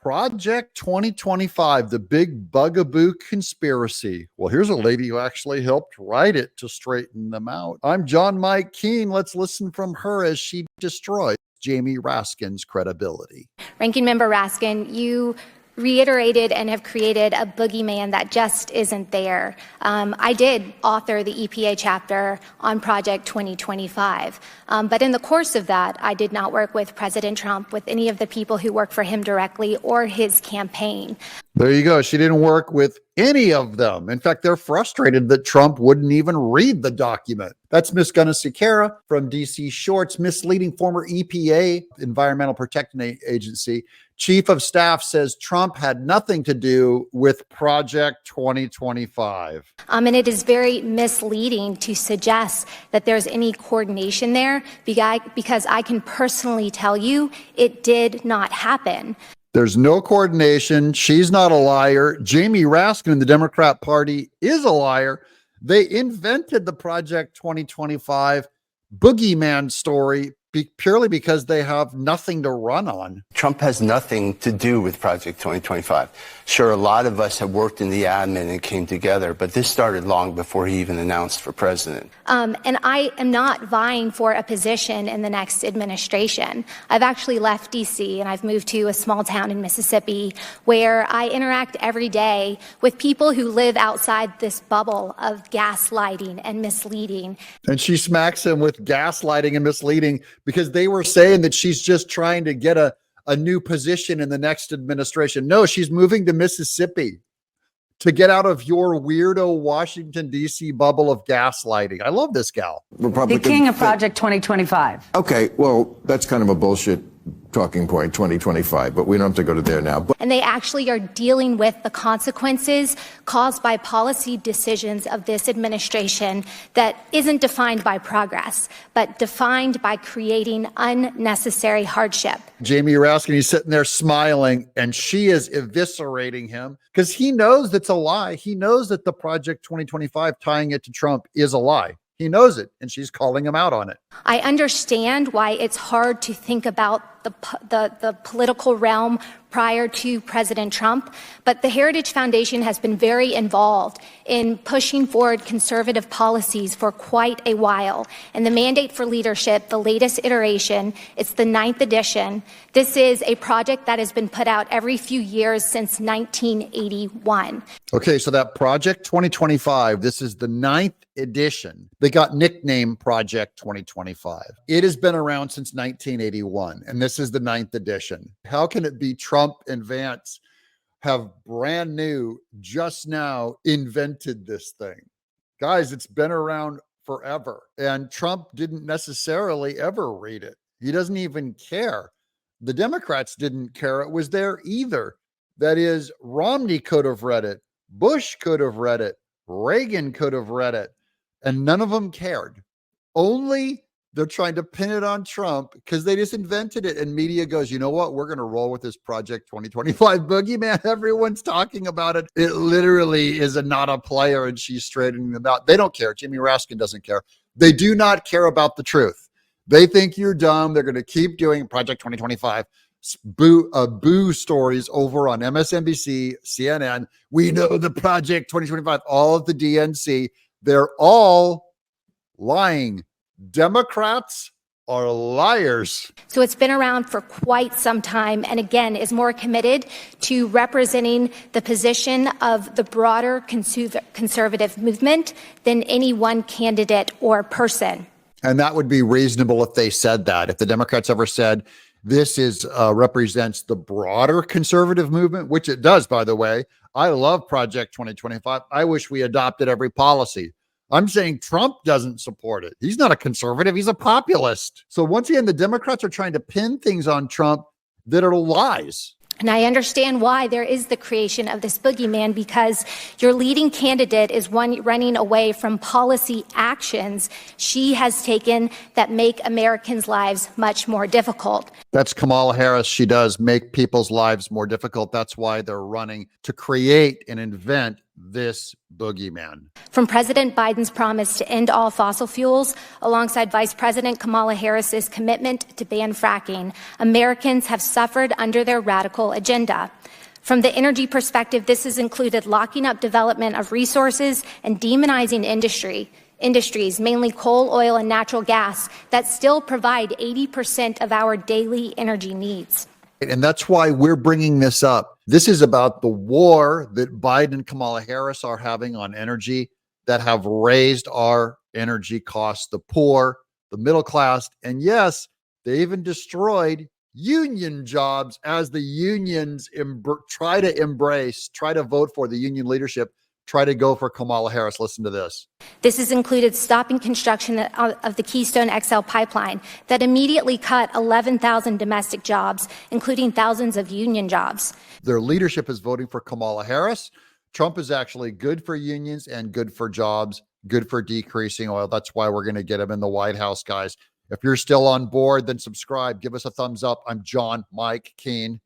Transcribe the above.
Project 2025, the big bugaboo conspiracy. Well, here's a lady who actually helped write it to straighten them out. I'm John Mike Keene. Let's listen from her as she destroys Jamie Raskin's credibility. Ranking Member Raskin, you reiterated and have created a boogeyman that just isn't there. I did author the EPA chapter on Project 2025, but in the course of that, I did not work with President Trump, with any of the people who work for him directly or his campaign. There you go. She didn't work with any of them. In fact, they're frustrated that Trump wouldn't even read the document. That's Ms. Gunnasikara from DC Shorts, misleading former EPA, Environmental Protection Agency. Chief of Staff says Trump had nothing to do with Project 2025. And it is very misleading to suggest that there's any coordination there, because I can personally tell you it did not happen. There's no coordination. She's not a liar. Jamie Raskin in the Democrat Party is a liar. They invented the Project 2025 boogeyman story purely because they have nothing to run on. Trump has nothing to do with Project 2025. Sure, a lot of us have worked in the admin and came together, but this started long before he even announced for president. And I am not vying for a position in the next administration. I've actually left D.C. and I've moved to a small town in Mississippi where I interact every day with people who live outside this bubble of gaslighting and misleading. And she smacks him with gaslighting and misleading because they were saying that she's just trying to get a new position in the next administration. No, she's moving to Mississippi to get out of your weirdo Washington, D.C. bubble of gaslighting. I love this gal. The king of Project 2025. Okay, well, that's kind of a bullshit talking point, 2025, but we don't have to go to there now. And they actually are dealing with the consequences caused by policy decisions of this administration that isn't defined by progress, but defined by creating unnecessary hardship. Jamie Raskin, he's sitting there smiling, and she is eviscerating him because he knows that's a lie. He knows that the Project 2025 tying it to Trump is a lie. He knows it, and she's calling him out on it. I understand why it's hard to think about the political realm prior to President Trump, but the Heritage Foundation has been very involved in pushing forward conservative policies for quite a while. And the Mandate for Leadership, the latest iteration, it's the 9th edition. This is a project that has been put out every few years since 1981. Okay, so that Project 2025, this is the 9th edition. They got nicknamed Project 2025. It has been around since 1981, and this is the 9th edition. How can it be Trump and Vance have brand new, just now invented this thing? Guys, it's been around forever, and Trump didn't necessarily ever read it. He doesn't even care. The Democrats didn't care it was there either. That is, Romney could have read it. Bush could have read it. Reagan could have read it. And none of them cared. Only they're trying to pin it on Trump because they just invented it. And media goes, you know what? We're going to roll with this Project 2025 boogeyman. Everyone's talking about it. It literally is not a player, and she's straightening them out. They don't care. Jimmy Raskin doesn't care. They do not care about the truth. They think you're dumb. They're going to keep doing Project 2025 boo stories over on MSNBC, CNN. We know the Project 2025, all of the DNC. They're all lying. Democrats are liars. So it's been around for quite some time, and again, is more committed to representing the position of the broader conservative movement than any one candidate or person. And that would be reasonable if they said that. If the Democrats ever said, this is represents the broader conservative movement, which it does, by the way. I love Project 2025. I wish we adopted every policy. I'm saying Trump doesn't support it. He's not a conservative. He's a populist. So once again, the Democrats are trying to pin things on Trump that are lies. And I understand why there is the creation of this boogeyman, because your leading candidate is one running away from policy actions she has taken that make Americans' lives much more difficult. That's Kamala Harris. She does make people's lives more difficult. That's why they're running to create and invent this boogeyman. From President Biden's promise to end all fossil fuels, alongside Vice President Kamala Harris's commitment to ban fracking, Americans have suffered under their radical agenda. From the energy perspective, this has included locking up development of resources and demonizing industries, mainly coal, oil, and natural gas, that still provide 80% of our daily energy needs. And that's why we're bringing this up. This is about the war that Biden and Kamala Harris are having on energy that have raised our energy costs, the poor, the middle class, and yes, they even destroyed union jobs as the unions try to vote for the union leadership, try to go for Kamala Harris. Listen to this. This has included stopping construction of the Keystone XL pipeline that immediately cut 11,000 domestic jobs, including thousands of union jobs. Their leadership is voting for Kamala Harris. Trump is actually good for unions and good for jobs, good for decreasing oil. That's why we're going to get him in the White House, guys. If you're still on board, then subscribe. Give us a thumbs up. I'm John Mike Keane.